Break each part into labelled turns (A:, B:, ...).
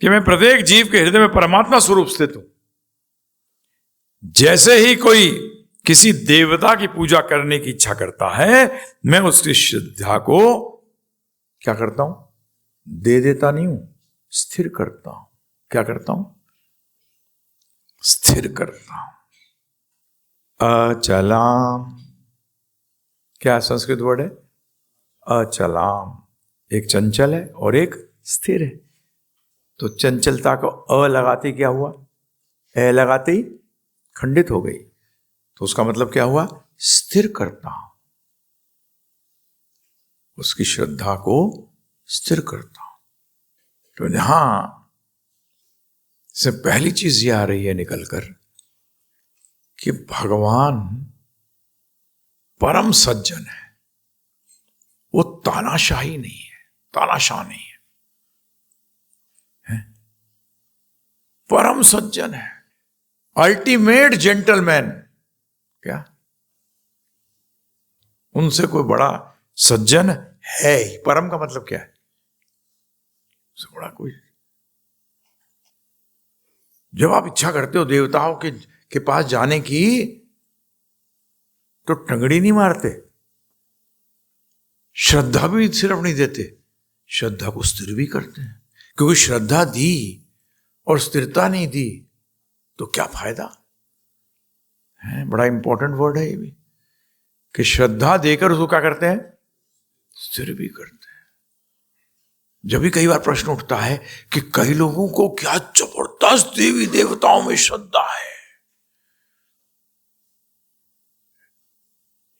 A: कि मैं प्रत्येक जीव के हृदय में परमात्मा स्वरूप स्थित हूं। जैसे ही कोई किसी देवता की पूजा करने की इच्छा करता है, मैं उसकी श्रद्धा को क्या करता हूं? दे देता नहीं हूं, स्थिर करता हूं। क्या करता हूं? स्थिर करता हूं। अचलाम, क्या संस्कृत वर्ड है? अचलाम। एक चंचल है और एक स्थिर है। तो चंचलता को अ लगाते क्या हुआ? ए लगाते ही खंडित हो गई। तो उसका मतलब क्या हुआ? स्थिर करता हूं, उसकी श्रद्धा को स्थिर करता हूं। तो यहां से पहली चीज ये आ रही है निकलकर कि भगवान परम सज्जन है। वो तानाशाही नहीं है, तानाशाह नहीं है, परम सज्जन है, अल्टीमेट जेंटलमैन। क्या उनसे कोई बड़ा सज्जन है ही? परम का मतलब क्या है? उससे बड़ा कोई। जब आप इच्छा करते हो देवताओं के पास जाने की, तो टंगड़ी नहीं मारते, श्रद्धा भी सिर्फ नहीं देते, श्रद्धा को स्थिर भी करते हैं। क्योंकि श्रद्धा दी और स्थिरता नहीं दी तो क्या फायदा है? बड़ा इंपॉर्टेंट वर्ड है ये भी, कि श्रद्धा देकर उसको क्या करते हैं? स्थिर भी करते हैं। जब भी कई बार प्रश्न उठता है कि कई लोगों को क्या जबरदस्त देवी देवताओं में श्रद्धा है,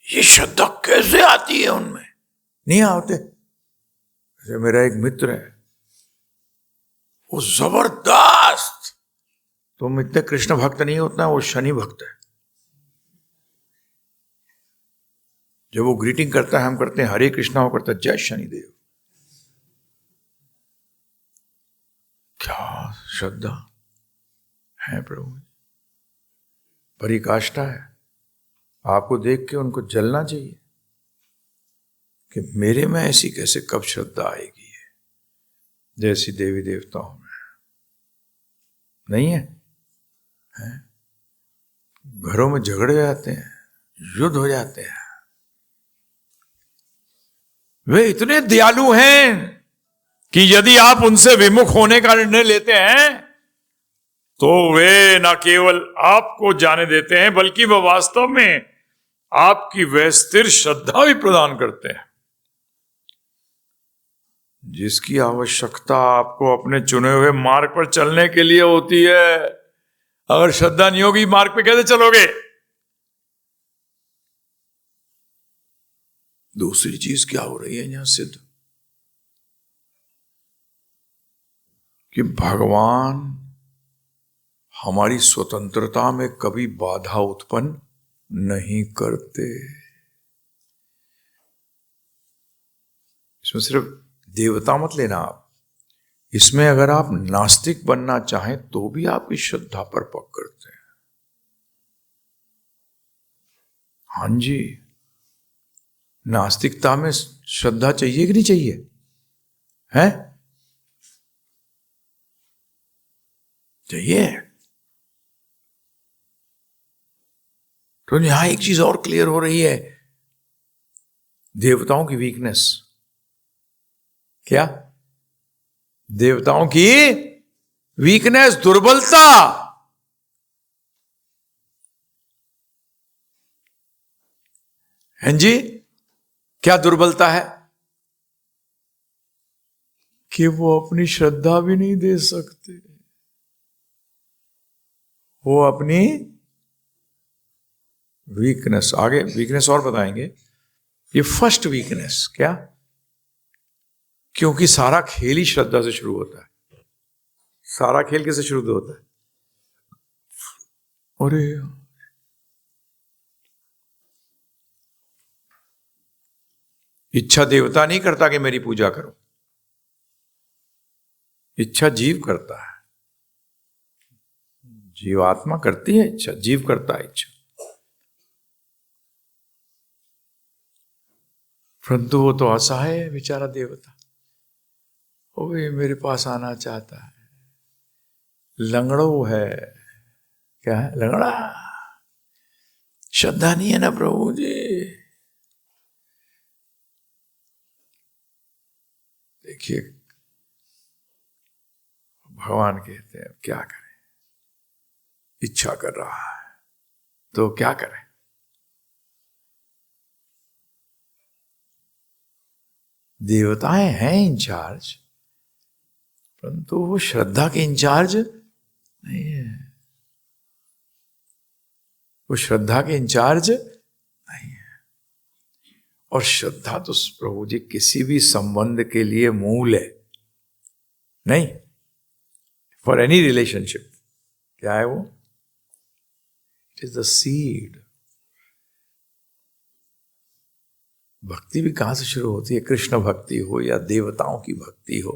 A: ये श्रद्धा कैसे आती है उनमें? नहीं आते। जैसे मेरा एक मित्र है, वो जबरदस्त, तुम इतने कृष्ण भक्त नहीं होता, वो शनि भक्त है। जब वो ग्रीटिंग करता है, हम करते हैं हरे कृष्णा, वो करता है जय शनिदेव। क्या श्रद्धा है प्रभु, परिकाष्ठा है। आपको देख के उनको जलना चाहिए कि मेरे में ऐसी कैसे कब श्रद्धा आएगी है जैसी देवी देवताओं में नहीं है, है? घरों में झगड़े हो जाते हैं, युद्ध हो जाते हैं। वे इतने दयालु हैं कि यदि आप उनसे विमुख होने का निर्णय लेते हैं तो वे न केवल आपको जाने देते हैं, बल्कि वह वास्तव में आपकी वह स्थिर श्रद्धा भी प्रदान करते हैं जिसकी आवश्यकता आपको अपने चुने हुए मार्ग पर चलने के लिए होती है। अगर श्रद्धा नहीं होगी, मार्ग पे कैसे चलोगे? दूसरी चीज क्या हो रही है यहां सिद्ध, कि भगवान हमारी स्वतंत्रता में कभी बाधा उत्पन्न नहीं करते। इसमें सिर्फ देवता मत लेना आप, इसमें अगर आप नास्तिक बनना चाहें तो भी आपकी श्रद्धा पर पक करते हैं। हां जी, नास्तिकता में श्रद्धा चाहिए कि नहीं चाहिए? है? चाहिए। तो यहां एक चीज और क्लियर हो रही है, देवताओं की वीकनेस। क्या? देवताओं की वीकनेस, दुर्बलता। हैं जी? क्या दुर्बलता है? कि वो अपनी श्रद्धा भी नहीं दे सकते, वो अपनी वीकनेस। आगे वीकनेस और बताएंगे। ये फर्स्ट वीकनेस क्या? क्योंकि सारा खेल ही श्रद्धा से शुरू होता है। सारा खेल कैसे शुरू होता है? अरे इच्छा देवता नहीं करता कि मेरी पूजा करो, इच्छा जीव करता है। जीवात्मा करती है इच्छा, जीव करता है इच्छा। परंतु वो तो असहाय है बेचारा देवता, वो भी मेरे पास आना चाहता है, लंगड़ो है, क्या है लंगड़ा, श्रद्धा नहीं है ना प्रभु जी। देखिए भगवान कहते हैं क्या करें, इच्छा कर रहा है तो क्या करें। देवताएं हैं इंचार्ज, परंतु वो श्रद्धा के इंचार्ज नहीं है, वो श्रद्धा के इंचार्ज नहीं है। और श्रद्धा तो प्रभु जी किसी भी संबंध के लिए मूल है, नहीं, फॉर एनी रिलेशनशिप क्या है वो, इट इज द सीड। भक्ति भी कहां से शुरू होती है, कृष्ण भक्ति हो या देवताओं की भक्ति हो,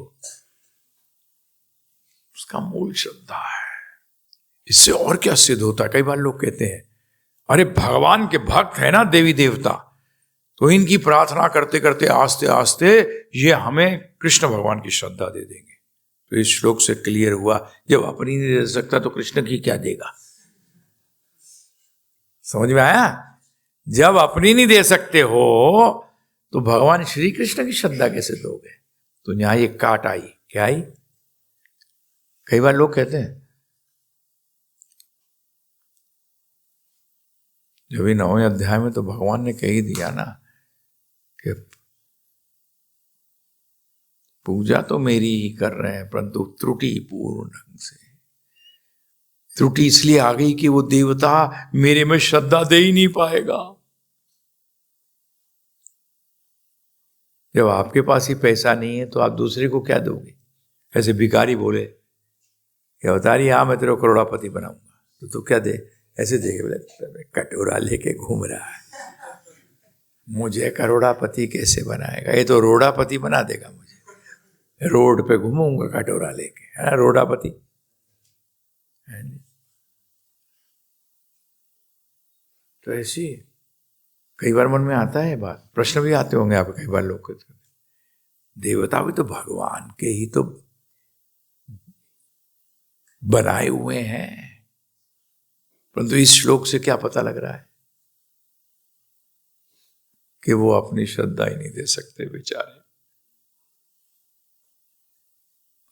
A: उसका मूल श्रद्धा है। इससे और क्या सिद्ध होता है, कई बार लोग कहते हैं अरे भगवान के भक्त है ना देवी देवता, तो इनकी प्रार्थना करते करते आस्ते आस्ते ये हमें कृष्ण भगवान की श्रद्धा दे देंगे। तो इस श्लोक से क्लियर हुआ जब अपनी नहीं दे सकता तो कृष्ण की क्या देगा। समझ में आया, जब अपनी नहीं दे सकते हो तो भगवान श्री कृष्ण की श्रद्धा कैसे दोगे। तो यहां ये काट आई, क्या आई। कई बार लोग कहते हैं जब 9वें अध्याय में तो भगवान ने कह ही दिया ना कि पूजा तो मेरी ही कर रहे हैं परंतु त्रुटि पूर्ण ढंग से। त्रुटि इसलिए आ गई कि वो देवता मेरे में श्रद्धा दे ही नहीं पाएगा। जब आपके पास ही पैसा नहीं है तो आप दूसरे को क्या दोगे। ऐसे भिखारी बोले कि अवतारी हाँ मैं तेरे को करोड़ापति बनाऊंगा, तो क्या दे, ऐसे देखे बोले कटोरा लेके घूम रहा है, मुझे करोड़ापति कैसे बनाएगा, ये तो रोड़ापति बना देगा मुझे, रोड पे घूमूंगा कटोरा लेके, है ना रोड़ापति। तो ऐसी कई बार मन में आता है बात, प्रश्न भी आते होंगे आप कई बार लोग को, देवता भी तो भगवान के ही तो बनाए हुए हैं, परंतु इस श्लोक से क्या पता लग रहा है कि वो अपनी श्रद्धा ही नहीं दे सकते बेचारे,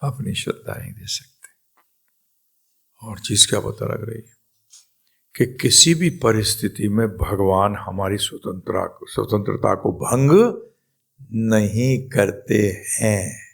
A: अपनी श्रद्धा नहीं दे सकते। और चीज क्या पता लग रही है कि किसी भी परिस्थिति में भगवान हमारी स्वतंत्रता को भंग नहीं करते हैं।